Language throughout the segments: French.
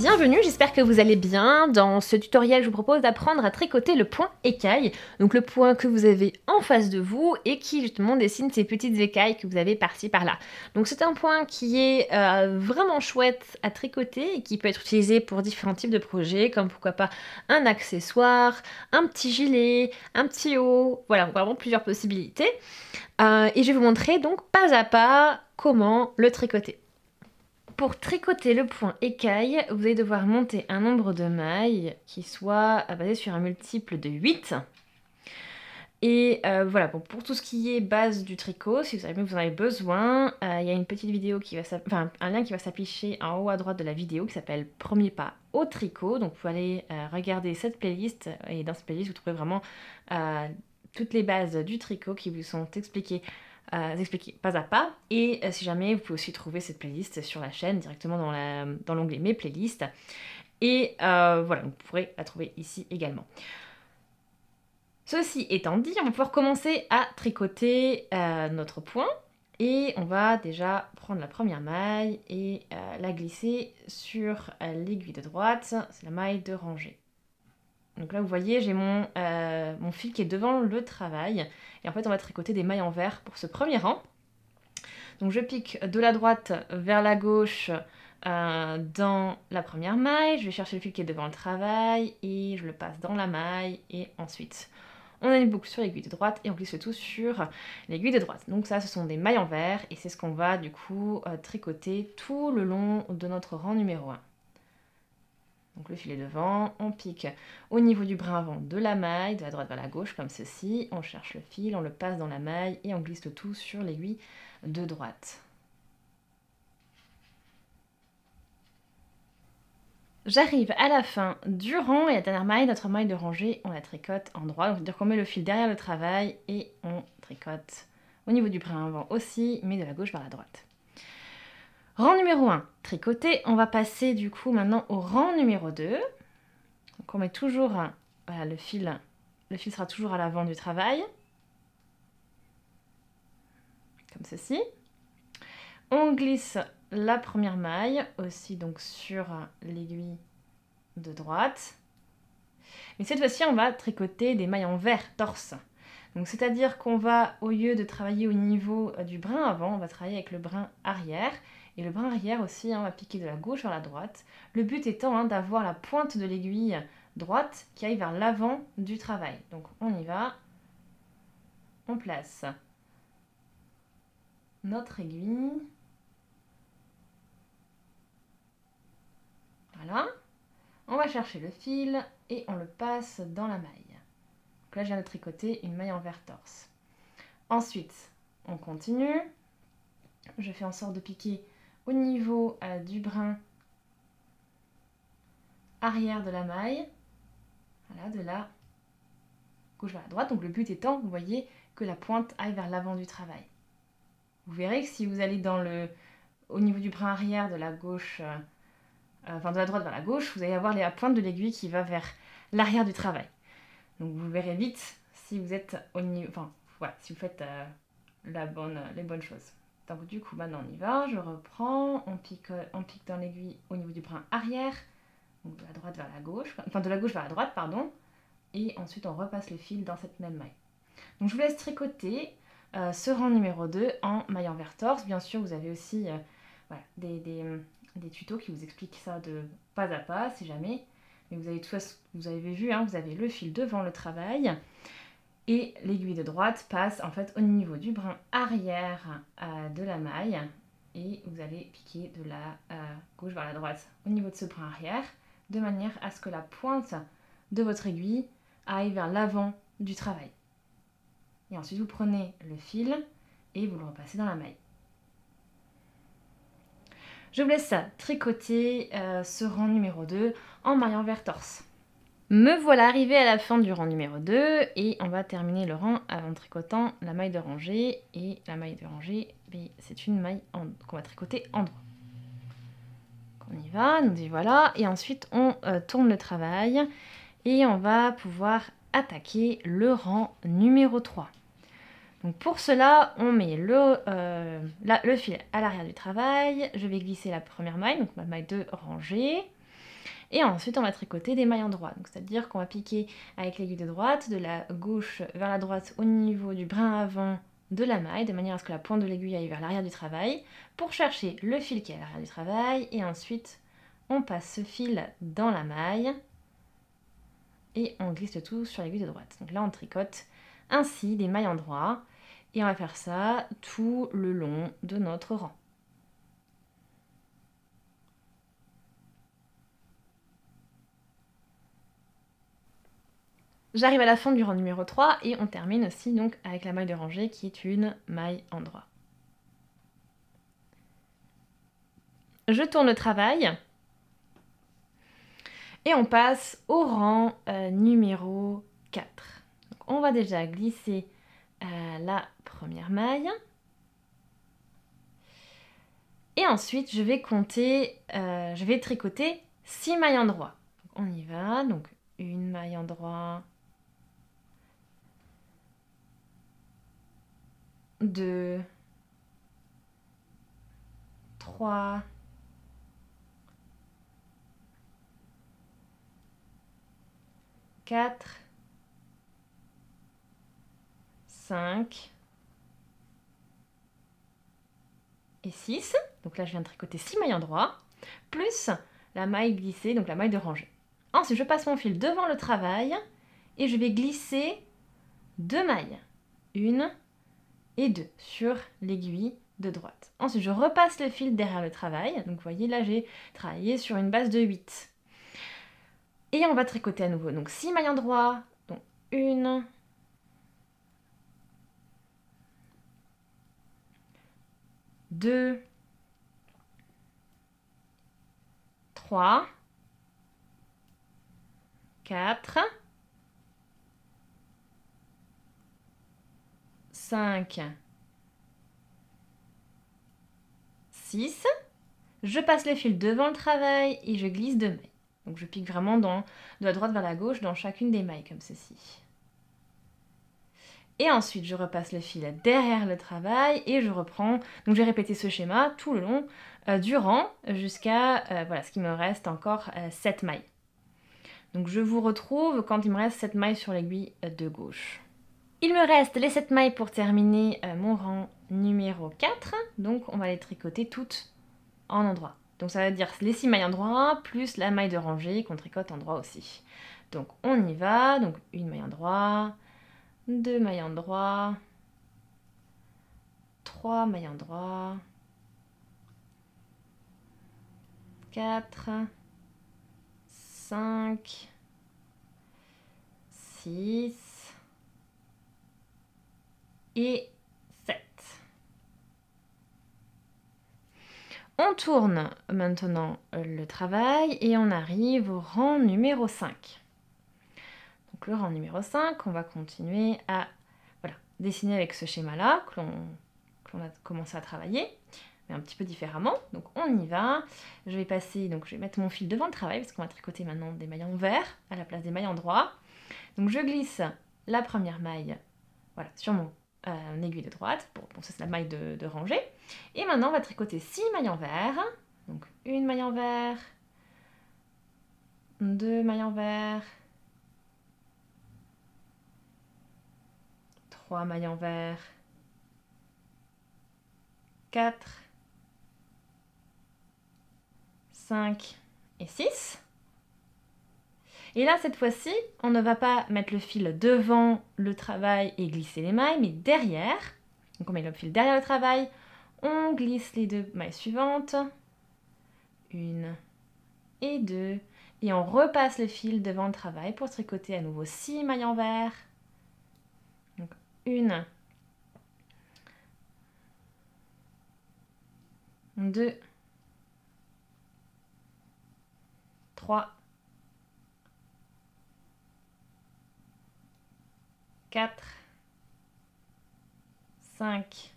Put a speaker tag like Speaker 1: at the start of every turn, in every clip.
Speaker 1: Bienvenue, j'espère que vous allez bien. Dans ce tutoriel, je vous propose d'apprendre à tricoter le point écaille, donc le point que vous avez en face de vous et qui justement dessine ces petites écailles que vous avez par-ci par-là. Donc c'est un point qui est vraiment chouette à tricoter et qui peut être utilisé pour différents types de projets, comme pourquoi pas un accessoire, un petit gilet, un petit haut, voilà, vraiment plusieurs possibilités. Et je vais vous montrer donc pas à pas comment le tricoter. Pour tricoter le point écaille, vous allez devoir monter un nombre de mailles qui soit basé sur un multiple de 8. Et voilà, bon, pour tout ce qui est base du tricot, si vous en avez besoin, il y a une petite vidéo qui va un lien qui va s'afficher en haut à droite de la vidéo qui s'appelle Premier pas au tricot. Donc vous pouvez aller regarder cette playlist et dans cette playlist vous trouverez vraiment toutes les bases du tricot qui vous sont expliquées pas à pas. Et si jamais, vous pouvez aussi trouver cette playlist sur la chaîne directement dans l'onglet Mes playlists. Et voilà, vous pourrez la trouver ici également. Ceci étant dit, on va pouvoir commencer à tricoter notre point. Et on va déjà prendre la première maille et la glisser sur l'aiguille de droite. C'est la maille de rangée. Donc là, vous voyez, j'ai mon fil qui est devant le travail. Et en fait, on va tricoter des mailles en vert pour ce premier rang. Donc je pique de la droite vers la gauche dans la première maille. Je vais chercher le fil qui est devant le travail et je le passe dans la maille. Et ensuite, on a une boucle sur l'aiguille de droite et on glisse le tout sur l'aiguille de droite. Donc ça, ce sont des mailles en vert et c'est ce qu'on va du coup tricoter tout le long de notre rang numéro 1. Donc le fil est devant, on pique au niveau du brin avant de la maille, de la droite vers la gauche comme ceci, on cherche le fil, on le passe dans la maille et on glisse le tout sur l'aiguille de droite. J'arrive à la fin du rang et la dernière maille, notre maille de rangée, on la tricote en droit, donc c'est-à-dire qu'on met le fil derrière le travail et on tricote au niveau du brin avant aussi, mais de la gauche vers la droite. Rang numéro 1, tricoté. On va passer du coup maintenant au rang numéro 2. Donc on met toujours, voilà, le fil sera toujours à l'avant du travail. Comme ceci. On glisse la première maille aussi donc sur l'aiguille de droite. Mais cette fois-ci, on va tricoter des mailles en vert torse. Donc c'est-à-dire qu'on va, au lieu de travailler au niveau du brin avant, on va travailler avec le brin arrière. Et le brin arrière aussi, on va piquer de la gauche vers la droite. Le but étant d'avoir la pointe de l'aiguille droite qui aille vers l'avant du travail. Donc on y va. On place notre aiguille. Voilà. On va chercher le fil et on le passe dans la maille. Donc là, je viens de tricoter une maille en vert torse. Ensuite, on continue. Je fais en sorte de piquer au niveau du brin arrière de la maille, voilà, de la gauche vers la droite. Donc le but étant, vous voyez, que la pointe aille vers l'avant du travail. Vous verrez que si vous allez au niveau du brin arrière de la gauche, de la droite vers la gauche, vous allez avoir la pointe de l'aiguille qui va vers l'arrière du travail. Donc vous verrez vite si vous êtes au niveau, voilà, si vous faites les bonnes choses. Donc du coup, maintenant on y va, je reprends, on pique dans l'aiguille au niveau du brin arrière, donc de la droite vers la gauche, de la gauche vers la droite, pardon, et ensuite on repasse le fil dans cette même maille. Donc je vous laisse tricoter ce rang numéro 2 en maille en vert torse. Bien sûr, vous avez aussi voilà, des tutos qui vous expliquent ça de pas à pas, si jamais. Mais vous avez vu, hein, vous avez le fil devant le travail. Et l'aiguille de droite passe en fait au niveau du brin arrière de la maille et vous allez piquer de la gauche vers la droite au niveau de ce brin arrière de manière à ce que la pointe de votre aiguille aille vers l'avant du travail. Et ensuite vous prenez le fil et vous le repassez dans la maille. Je vous laisse tricoter ce rang numéro 2 en maille en vert torse. Me voilà arrivée à la fin du rang numéro 2 et on va terminer le rang en tricotant la maille de rangée. Et la maille de rangée, c'est une maille qu'on va tricoter en droit. On y va, nous y voilà. Et ensuite on tourne le travail et on va pouvoir attaquer le rang numéro 3. Donc pour cela, on met le fil à l'arrière du travail. Je vais glisser la première maille, donc ma maille de rangée. Et ensuite, on va tricoter des mailles endroits. C'est-à-dire qu'on va piquer avec l'aiguille de droite, de la gauche vers la droite au niveau du brin avant de la maille, de manière à ce que la pointe de l'aiguille aille vers l'arrière du travail, pour chercher le fil qui est à l'arrière du travail. Et ensuite, on passe ce fil dans la maille et on glisse le tout sur l'aiguille de droite. Donc là, on tricote ainsi des mailles endroits. Et on va faire ça tout le long de notre rang. J'arrive à la fin du rang numéro 3 et on termine aussi donc avec la maille de rangée qui est une maille endroit. Je tourne le travail et on passe au rang numéro 4. Donc on va déjà glisser la première maille. Et ensuite, je vais tricoter 6 mailles endroits. Donc on y va, donc une maille endroit, 2, 3, 4, 5 et 6. Donc là, je viens de tricoter 6 mailles endroits, plus la maille glissée, donc la maille de rangée. Ensuite, je passe mon fil devant le travail et je vais glisser 2 mailles, 1 et 2, sur l'aiguille de droite. Ensuite, je repasse le fil derrière le travail. Donc, vous voyez, là, j'ai travaillé sur une base de 8. Et on va tricoter à nouveau. Donc, 6 mailles endroits. Donc, 1, 2, 3, 4, 5, 6. Je passe le fil devant le travail et je glisse 2 mailles. Donc je pique vraiment de la droite vers la gauche dans chacune des mailles comme ceci. Et ensuite je repasse le fil derrière le travail et je reprends. Donc je vais répéter ce schéma tout le long du rang jusqu'à voilà, ce qu'il me reste encore 7 mailles. Donc je vous retrouve quand il me reste 7 mailles sur l'aiguille de gauche. Il me reste les 7 mailles pour terminer mon rang numéro 4. Donc on va les tricoter toutes en endroit. Donc ça veut dire les 6 mailles endroit plus la maille de rangée qu'on tricote en droit aussi. Donc on y va. Donc une maille endroit, 2 mailles endroit, 3 mailles endroit, 4, 5, 6 et 7. On tourne maintenant le travail et on arrive au rang numéro 5. Donc le rang numéro 5, on va continuer à dessiner avec ce schéma-là que l'on a commencé à travailler, mais un petit peu différemment. Donc on y va. Je vais mettre mon fil devant le travail parce qu'on va tricoter maintenant des mailles en vert à la place des mailles en droit. Donc je glisse la première maille sur mon aiguille de droite. Bon, ça c'est la maille de rangée. Et maintenant on va tricoter 6 mailles en vert. Donc une maille en vert, 2 mailles en vert, 3 mailles en vert, 4, 5 et 6. Et là, cette fois-ci, on ne va pas mettre le fil devant le travail et glisser les mailles, mais derrière. Donc on met le fil derrière le travail, on glisse les 2 mailles suivantes, 1 et 2, et on repasse le fil devant le travail pour tricoter à nouveau 6 mailles en vert. Donc 1, 2, 3, 4, 5,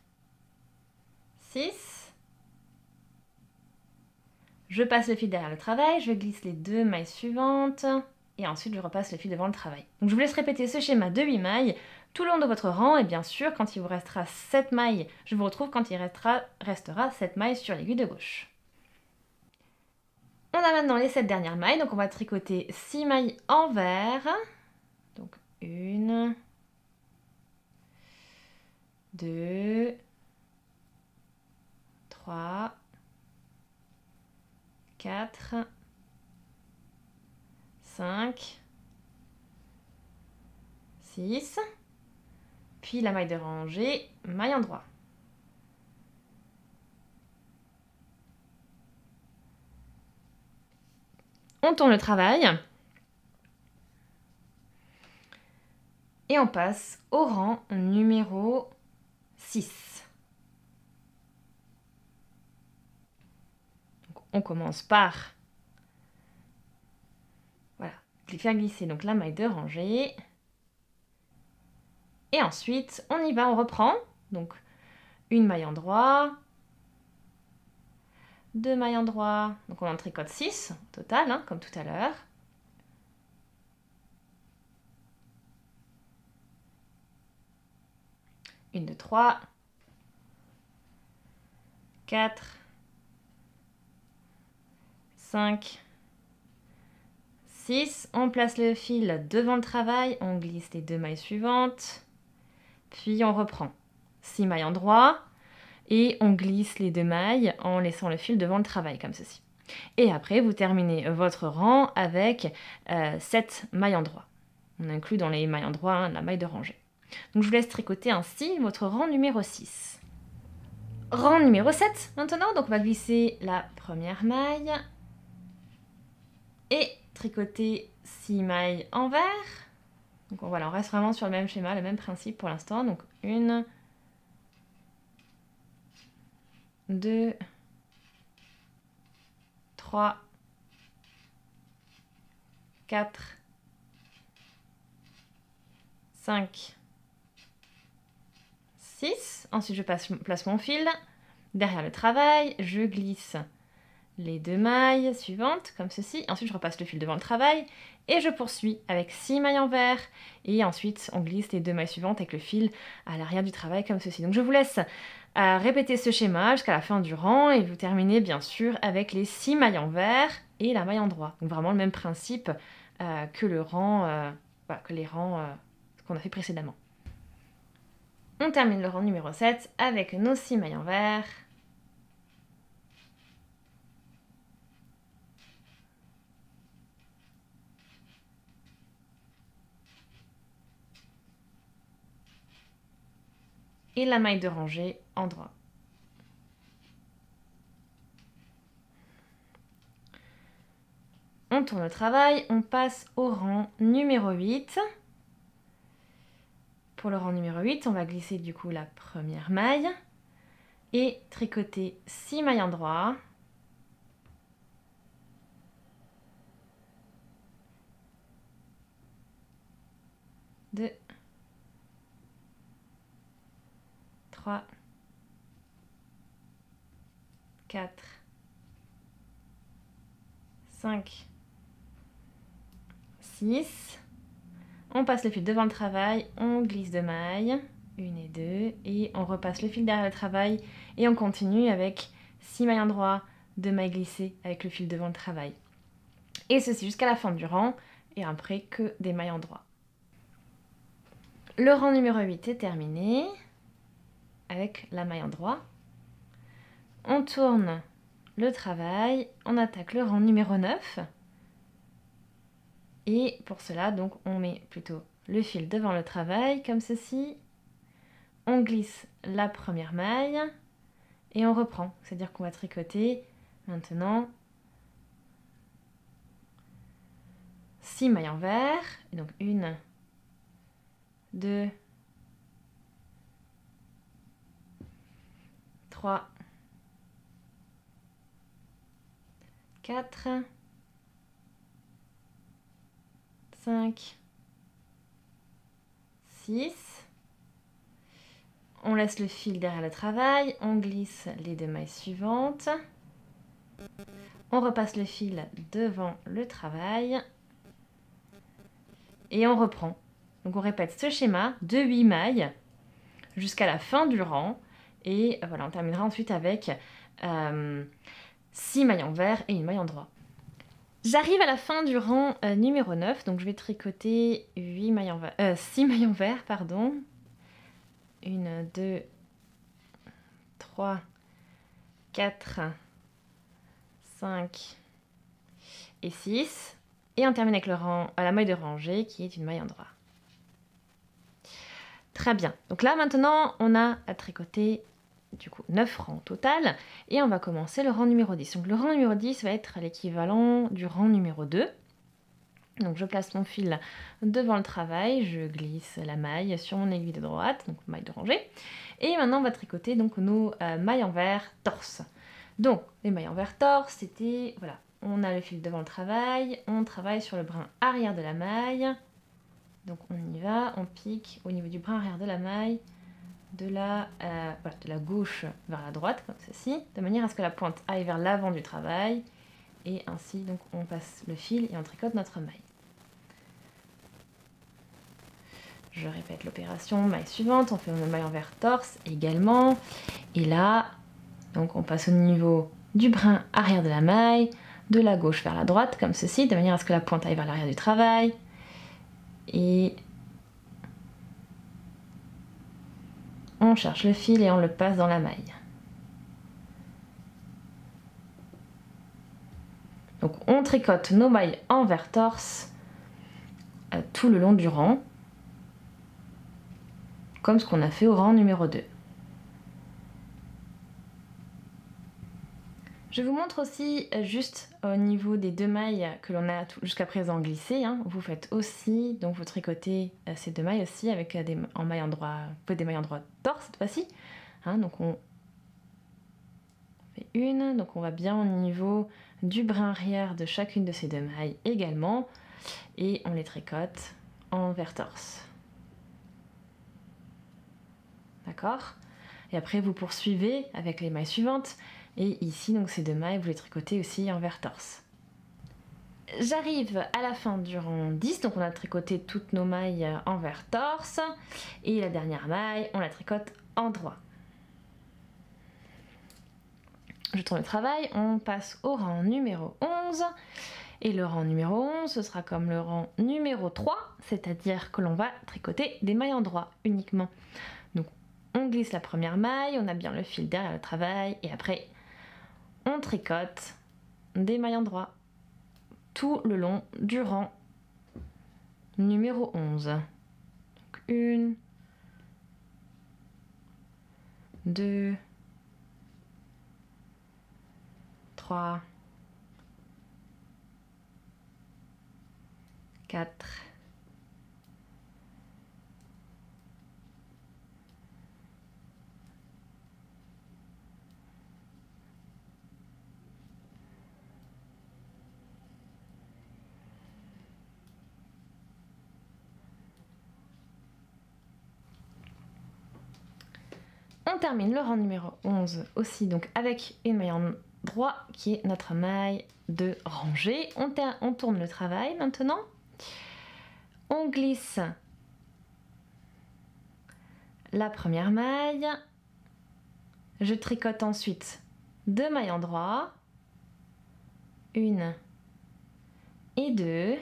Speaker 1: 6. Je passe le fil derrière le travail, je glisse les 2 mailles suivantes et ensuite je repasse le fil devant le travail. Donc je vous laisse répéter ce schéma de 8 mailles tout le long de votre rang et bien sûr quand il vous restera 7 mailles, je vous retrouve quand il restera 7 mailles sur l'aiguille de gauche. On a maintenant les 7 dernières mailles, donc on va tricoter 6 mailles envers. Donc 1, 2, 3, 4, 5, 6, puis la maille de rangée, maille endroit. On tourne le travail et on passe au rang numéro 6. Donc, on commence par faire glisser donc la maille de rangée. Et ensuite, on y va, on reprend. Donc, une maille endroit, 2 mailles endroit. Donc, on en tricote 6 au total, hein, comme tout à l'heure. Une, 2, 3, 4, 5, 6. On place le fil devant le travail, on glisse les 2 mailles suivantes, puis on reprend 6 mailles endroit et on glisse les 2 mailles en laissant le fil devant le travail, comme ceci. Et après, vous terminez votre rang avec 7 mailles endroit. On inclut dans les mailles endroit hein, la maille de rangée. Donc je vous laisse tricoter ainsi votre rang numéro 6. Rang numéro 7 maintenant, donc on va glisser la première maille et tricoter 6 mailles envers. Donc voilà, on reste vraiment sur le même schéma, le même principe pour l'instant. Donc 1, 2, 3, 4, 5, 6. Ensuite, je place mon fil derrière le travail. Je glisse les 2 mailles suivantes, comme ceci. Ensuite, je repasse le fil devant le travail. Et je poursuis avec 6 mailles envers. Et ensuite, on glisse les 2 mailles suivantes avec le fil à l'arrière du travail, comme ceci. Donc, je vous laisse répéter ce schéma jusqu'à la fin du rang. Et vous terminez, bien sûr, avec les 6 mailles envers et la maille endroit. Donc, vraiment le même principe que les rangs qu'on a fait précédemment. On termine le rang numéro 7 avec nos 6 mailles envers. Et la maille de rangée endroit. On tourne le travail, on passe au rang numéro 8. Pour le rang numéro 8, on va glisser du coup la première maille et tricoter 6 mailles endroit. Deux, 3, 4, 5, 6. On passe le fil devant le travail, on glisse 2 mailles, 1 et 2, et on repasse le fil derrière le travail et on continue avec 6 mailles endroit, 2 mailles glissées avec le fil devant le travail. Et ceci jusqu'à la fin du rang, et après que des mailles endroit. Le rang numéro 8 est terminé avec la maille endroit. On tourne le travail, on attaque le rang numéro 9. Et pour cela, donc, on met plutôt le fil devant le travail, comme ceci. On glisse la première maille et on reprend. C'est-à-dire qu'on va tricoter maintenant 6 mailles envers. Et donc 1, 2, 3, 4, 5, 6. On laisse le fil derrière le travail, on glisse les 2 mailles suivantes. On repasse le fil devant le travail. Et on reprend. Donc on répète ce schéma de 8 mailles jusqu'à la fin du rang. Et voilà, on terminera ensuite avec 6 mailles envers et une maille endroit. J'arrive à la fin du rang numéro 9, donc je vais tricoter 6 mailles envers, pardon. 1, 2, 3, 4, 5 et 6. Et on termine avec la maille de rangée qui est une maille en droit. Très bien. Donc là maintenant on a à tricoter du coup 9 rangs au total et on va commencer le rang numéro 10. Donc le rang numéro 10 va être l'équivalent du rang numéro 2. Donc je place mon fil devant le travail, je glisse la maille sur mon aiguille de droite, donc maille de rangée. Et maintenant on va tricoter donc nos mailles envers torse. Donc les mailles envers torse, c'était, voilà, on a le fil devant le travail, on travaille sur le brin arrière de la maille. Donc on y va, on pique au niveau du brin arrière de la maille, de la gauche vers la droite, comme ceci, de manière à ce que la pointe aille vers l'avant du travail. Et ainsi, donc, on passe le fil et on tricote notre maille. Je répète l'opération, maille suivante, on fait une maille envers torse également. Et là, donc on passe au niveau du brin arrière de la maille, de la gauche vers la droite, comme ceci, de manière à ce que la pointe aille vers l'arrière du travail. Et on cherche le fil et on le passe dans la maille. Donc on tricote nos mailles envers torse tout le long du rang, comme ce qu'on a fait au rang numéro 2. Je vous montre aussi juste au niveau des 2 mailles que l'on a jusqu'à présent glissées. Vous faites aussi, donc vous tricotez ces 2 mailles aussi avec des mailles en droit, des mailles en droit torse cette fois-ci. Donc on fait une, donc on va bien au niveau du brin arrière de chacune de ces 2 mailles également, et on les tricote envers torse. D'accord? Et après vous poursuivez avec les mailles suivantes. Et ici, donc ces 2 mailles, vous les tricotez aussi envers torse. J'arrive à la fin du rang 10, donc on a tricoté toutes nos mailles envers torse. Et la dernière maille, on la tricote en droit. Je tourne le travail, on passe au rang numéro 11. Et le rang numéro 11, ce sera comme le rang numéro 3, c'est-à-dire que l'on va tricoter des mailles en droit uniquement. Donc on glisse la première maille, on a bien le fil derrière le travail, et après on tricote des mailles en droit tout le long du rang numéro 11. Donc 1, 2, 3, 4, 5. On termine le rang numéro 11 aussi donc avec une maille en droit qui est notre maille de rangée. On tourne le travail maintenant. On glisse la première maille. Je tricote ensuite 2 mailles en droit. 1 et 2.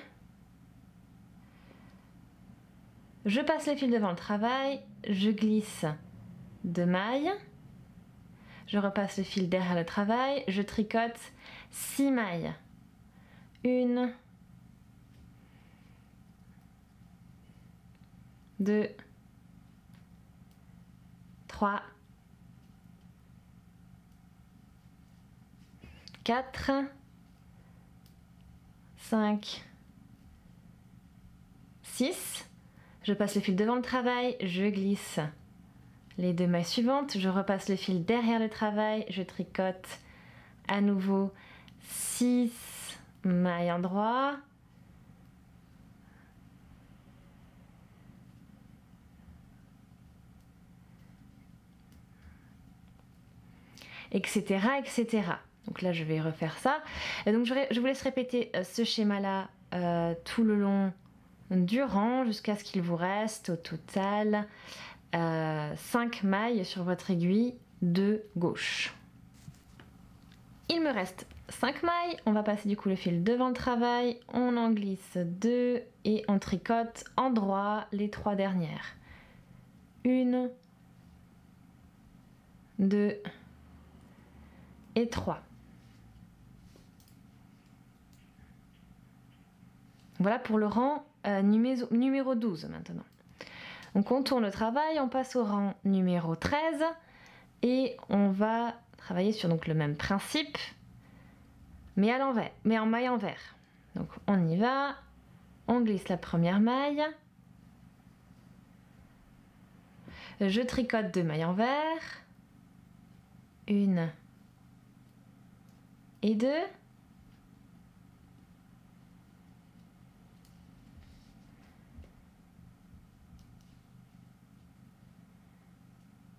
Speaker 1: Je passe le fil devant le travail. Je glisse 2 mailles. Je repasse le fil derrière le travail. Je tricote 6 mailles. 1, 2, 3, 4, 5, 6. Je passe le fil devant le travail, je glisse les 2 mailles suivantes, je repasse le fil derrière le travail, je tricote à nouveau 6 mailles en droit. Etc, etc. Donc là, je vais refaire ça. Et donc, je vous laisse répéter ce schéma-là tout le long du rang jusqu'à ce qu'il vous reste au total 5 mailles sur votre aiguille de gauche. Il me reste 5 mailles, on va passer du coup le fil devant le travail, on en glisse 2 et on tricote en droit les 3 dernières. 1, 2 et 3. Voilà pour le rang numéro 12 maintenant. Donc on tourne le travail, on passe au rang numéro 13 et on va travailler sur donc le même principe mais à l'envers, mais en maille envers. Donc on y va, on glisse la première maille, je tricote 2 mailles envers, 1 et 2.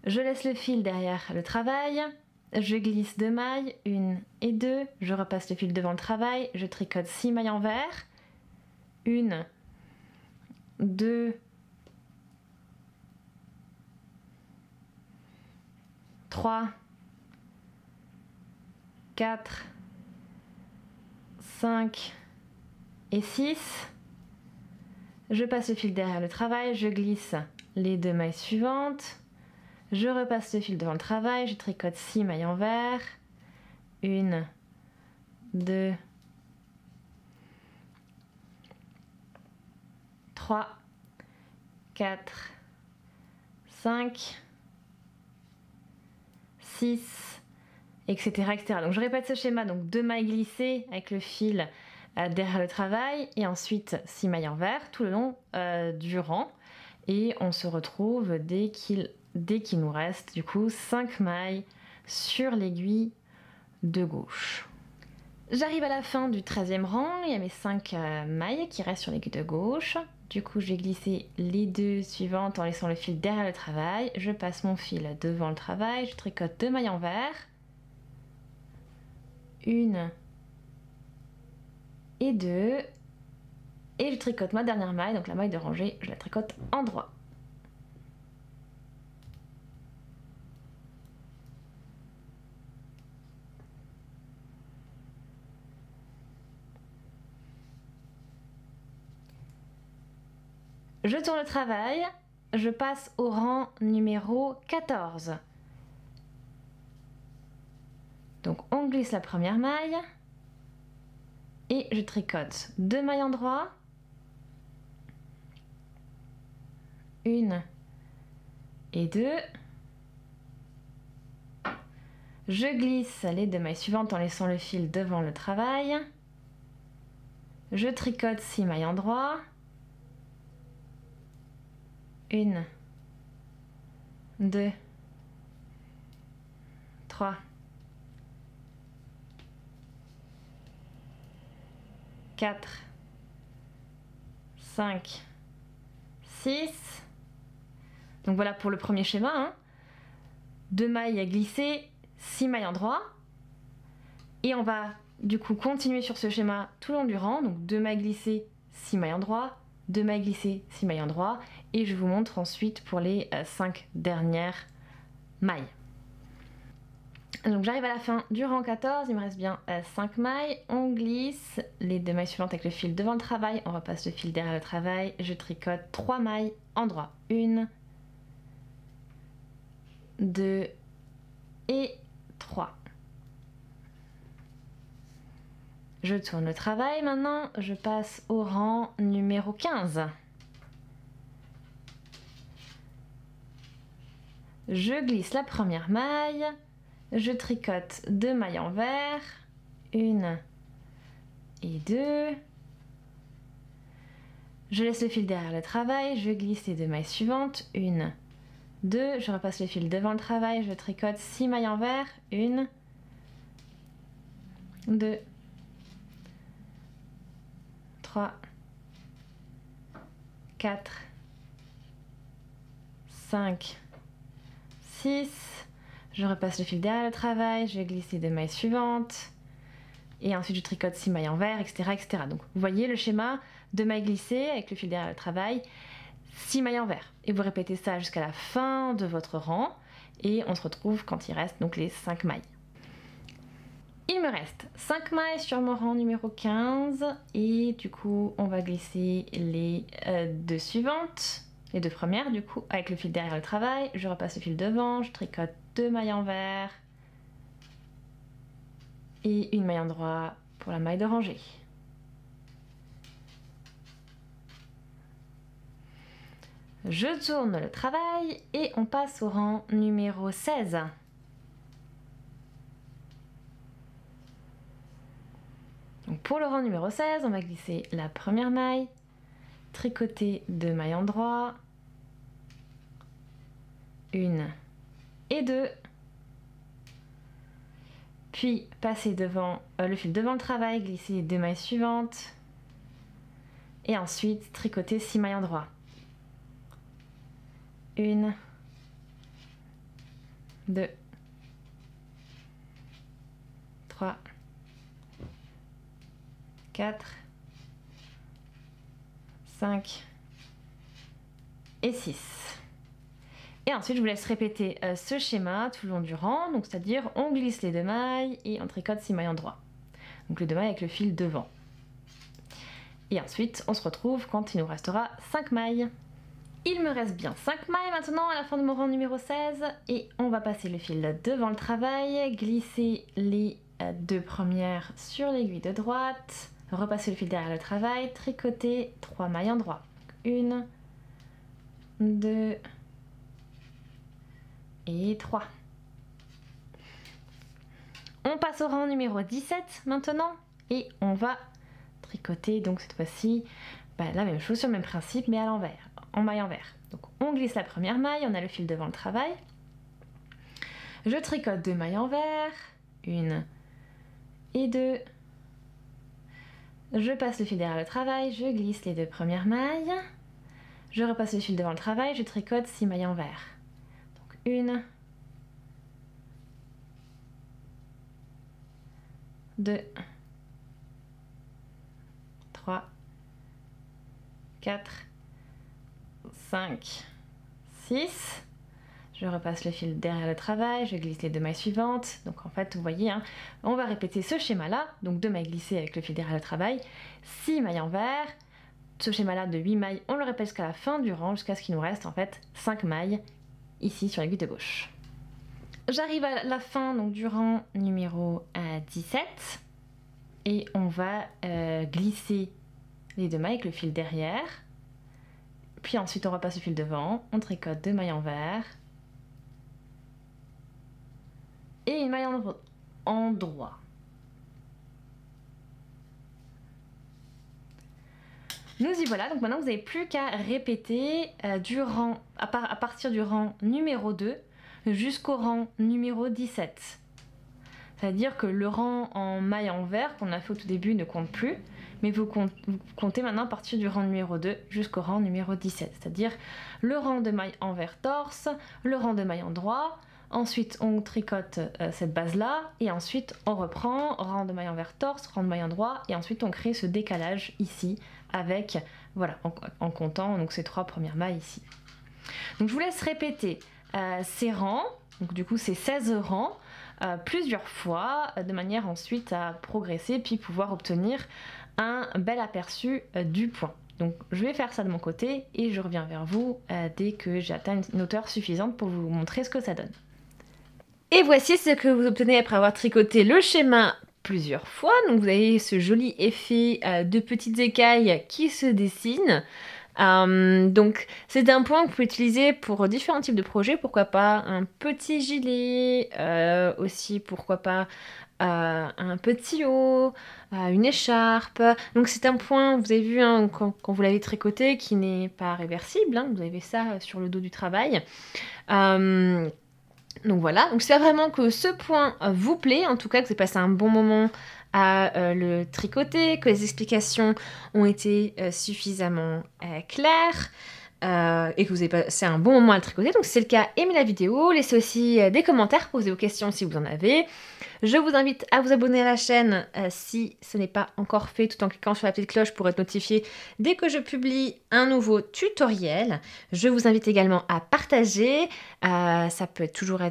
Speaker 1: Je laisse le fil derrière le travail, je glisse 2 mailles, 1 et 2, je repasse le fil devant le travail, je tricote 6 mailles envers, 1, 2, 3, 4, 5 et 6. Je passe le fil derrière le travail, je glisse les 2 mailles suivantes. Je repasse le fil devant le travail, je tricote 6 mailles envers, 1, 2, 3, 4, 5, 6, etc., etc. Donc je répète ce schéma, donc 2 mailles glissées avec le fil derrière le travail et ensuite 6 mailles envers tout le long du rang. Et on se retrouve dès qu'il nous reste du coup 5 mailles sur l'aiguille de gauche. J'arrive à la fin du 13e rang, il y a mes 5 mailles qui restent sur l'aiguille de gauche. Du coup je vais glisser les 2 suivantes en laissant le fil derrière le travail. Je passe mon fil devant le travail, je tricote 2 mailles envers. 1 et 2. Et je tricote ma dernière maille, donc la maille de rangée, je la tricote en droit. Je tourne le travail, je passe au rang numéro 14. Donc on glisse la première maille et je tricote 2 mailles en droit, 1 et 2. Je glisse les 2 mailles suivantes en laissant le fil devant le travail. Je tricote 6 mailles en droit, 1, 2, 3, 4, 5, 6. Donc voilà pour le premier schéma, hein. 2 mailles à glisser, 6 mailles en droit. Et on va du coup continuer sur ce schéma tout le long du rang. Donc 2 mailles glissées, 6 mailles en droit, 2 mailles glissées, 6 mailles en droit. Et je vous montre ensuite pour les 5 dernières mailles. Donc j'arrive à la fin du rang 14, il me reste bien 5 mailles. On glisse les 2 mailles suivantes avec le fil devant le travail. On repasse le fil derrière le travail. Je tricote 3 mailles en droit. 1, 2 et 3. Je tourne le travail maintenant, je passe au rang numéro 15. Je glisse la première maille, je tricote 2 mailles envers, 1 et 2. Je laisse le fil derrière le travail, je glisse les 2 mailles suivantes, 1, 2, je repasse le fil devant le travail, je tricote 6 mailles envers, 1, 2, 3, 4, 5, 6. Je repasse le fil derrière le travail, je glisse les 2 mailles suivantes. Et ensuite je tricote 6 mailles envers, etc., etc. Donc vous voyez le schéma, 2 mailles glissées avec le fil derrière le travail, 6 mailles envers. Et vous répétez ça jusqu'à la fin de votre rang. Et on se retrouve quand il reste donc les 5 mailles. Il il me reste 5 mailles sur mon rang numéro 15 et du coup on va glisser les deux suivantes, les deux premières du coup avec le fil derrière le travail, je repasse le fil devant, je tricote 2 mailles envers et une maille endroit pour la maille de rangée. Je tourne le travail et on passe au rang numéro 16. Donc pour le rang numéro 16, on va glisser la première maille, tricoter 2 mailles endroit, 1 et 2, puis passer devant le fil devant le travail, glisser les 2 mailles suivantes, et ensuite tricoter 6 mailles endroit. 1, 2, 3, 4, 5 et 6. Et ensuite, je vous laisse répéter ce schéma tout le long du rang. Donc, c'est-à-dire, on glisse les 2 mailles et on tricote 6 mailles endroit. Donc, les 2 mailles avec le fil devant. Et ensuite, on se retrouve quand il nous restera 5 mailles. Il me reste bien 5 mailles maintenant à la fin de mon rang numéro 16. Et on va passer le fil devant le travail, glisser les 2 premières sur l'aiguille de droite, repasser le fil derrière le travail, tricoter 3 mailles endroit. 1, 2 et 3. On passe au rang numéro 17 maintenant et on va tricoter donc cette fois-ci la même chose sur le même principe mais à l'envers, en maille envers. Donc on glisse la première maille, on a le fil devant le travail. Je tricote 2 mailles envers, 1 et 2. Je passe le fil derrière le travail, je glisse les 2 premières mailles. Je repasse le fil devant le travail, je tricote 6 mailles envers. Donc 1, 2, 3, 4, 5, 6. Je repasse le fil derrière le travail, je glisse les 2 mailles suivantes. Donc en fait, vous voyez, hein, on va répéter ce schéma-là. Donc 2 mailles glissées avec le fil derrière le travail, 6 mailles envers. Ce schéma-là de 8 mailles, on le répète jusqu'à la fin du rang, jusqu'à ce qu'il nous reste en fait 5 mailles ici sur l'aiguille de gauche. J'arrive à la fin donc, du rang numéro 17 et on va glisser les 2 mailles avec le fil derrière. Puis ensuite on repasse le fil devant, on tricote 2 mailles envers et une maille endroit. Nous y voilà, donc maintenant vous n'avez plus qu'à répéter à partir du rang numéro 2 jusqu'au rang numéro 17. C'est-à-dire que le rang en maille envers qu'on a fait au tout début ne compte plus, mais vous comptez maintenant à partir du rang numéro 2 jusqu'au rang numéro 17. C'est-à-dire le rang de maille envers torse, le rang de maille endroit, ensuite on tricote cette base-là, et ensuite on reprend rang de maille envers torse, rang de maille endroit, et ensuite on crée ce décalage ici avec, voilà, en comptant donc ces 3 premières mailles ici. Donc je vous laisse répéter ces rangs, donc du coup ces 16 rangs, plusieurs fois, de manière ensuite à progresser, puis pouvoir obtenir un bel aperçu du point. Donc je vais faire ça de mon côté et je reviens vers vous dès que j'ai atteint une hauteur suffisante pour vous montrer ce que ça donne. Et voici ce que vous obtenez après avoir tricoté le schéma plusieurs fois. Donc vous avez ce joli effet de petites écailles qui se dessinent. Donc c'est un point que vous pouvez utiliser pour différents types de projets, pourquoi pas un petit gilet, aussi pourquoi pas un petit haut, une écharpe. Donc c'est un point, vous avez vu hein, quand vous l'avez tricoté, qui n'est pas réversible, hein, vous avez ça sur le dos du travail. Donc voilà, donc j'espère vraiment que ce point vous plaît, en tout cas que vous avez passé un bon moment à le tricoter, que les explications ont été suffisamment claires et que vous avez passé un bon moment à le tricoter. Donc si c'est le cas, aimez la vidéo, laissez aussi des commentaires, posez vos questions si vous en avez.
Speaker 2: Je vous invite à vous abonner à la chaîne si ce n'est pas encore fait, tout en cliquant sur la petite cloche pour être notifié dès que je publie un nouveau tutoriel. Je vous invite également à partager, ça peut toujours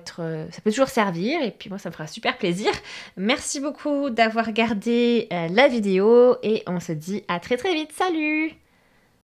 Speaker 2: servir et puis moi ça me fera super plaisir. Merci beaucoup d'avoir regardé la vidéo et on se dit à très très vite. Salut!